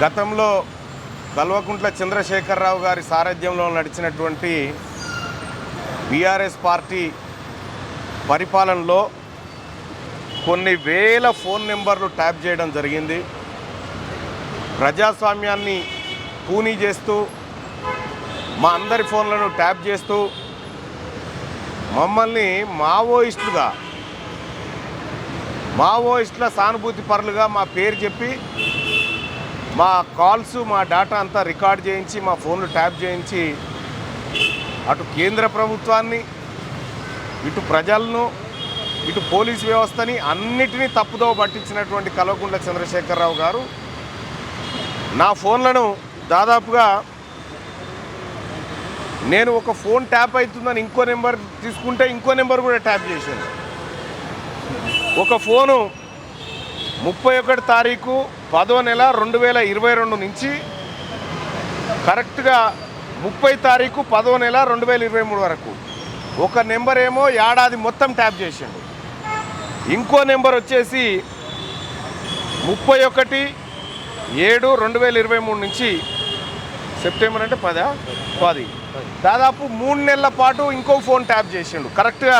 గతంలో కల్వకుంట్ల చంద్రశేఖరరావు గారి సారథ్యంలో నడిచినటువంటి బీఆర్ఎస్ పార్టీ పరిపాలనలో కొన్ని వేల ఫోన్ నెంబర్లు ట్యాప్ చేయడం జరిగింది. ప్రజాస్వామ్యాన్ని పూనీ చేస్తూ మా అందరి ఫోన్లను ట్యాప్ చేస్తూ మమ్మల్ని మావోయిస్టుల సానుభూతి పరులుగా మా పేరు చెప్పి మా కాల్స్ మా డేటా అంతా రికార్డ్ చేయించి మా ఫోన్లు ట్యాప్ చేయించి అటు కేంద్ర ప్రభుత్వాన్ని ఇటు ప్రజలను ఇటు పోలీస్ వ్యవస్థని అన్నిటినీ తప్పుదోవ పట్టించినటువంటి కల్వకుంట్ల చంద్రశేఖరరావు గారు నా ఫోన్లను దాదాపుగా నేను ఒక ఫోన్ ట్యాప్ అవుతుందని ఇంకో నెంబర్ తీసుకుంటే ఇంకో నెంబర్ కూడా ట్యాప్ చేశాను. ఒక ఫోను 31 తారీఖు 10వ నెల 2022 నుంచి కరెక్ట్గా 30 తారీఖు 10వ నెల 2023 వరకు ఒక నెంబర్ ఏమో ఏడాది మొత్తం ట్యాప్ చేసిండు. ఇంకో నెంబర్ వచ్చేసి 31/7/2023 నుంచి సెప్టెంబర్ అంటే 10 దాదాపు 3 నెలల పాటు ఇంకో ఫోన్ ట్యాప్ చేసిండు. కరెక్ట్గా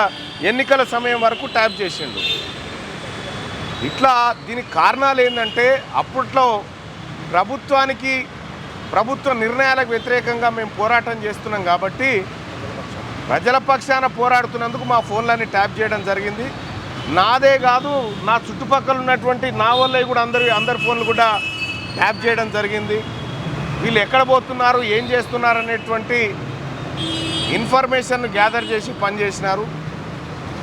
ఎన్నికల సమయం వరకు ట్యాప్ చేసిండు. ఇట్లా దీనికి కారణాలు ఏంటంటే అప్పట్లో ప్రభుత్వ నిర్ణయాలకు వ్యతిరేకంగా మేము పోరాటం చేస్తున్నాం కాబట్టి ప్రజల పక్షాన పోరాడుతున్నందుకు మా ఫోన్లన్నీ ట్యాప్ చేయడం జరిగింది. నాదే కాదు, నా చుట్టుపక్కల ఉన్నటువంటి నా వాళ్ళవి కూడా అందరి ఫోన్లు కూడా ట్యాప్ చేయడం జరిగింది. వీళ్ళు ఎక్కడ పోతున్నారు, ఏం చేస్తున్నారు అనేటువంటి ఇన్ఫర్మేషన్ గ్యాదర్ చేసి పనిచేసినారు.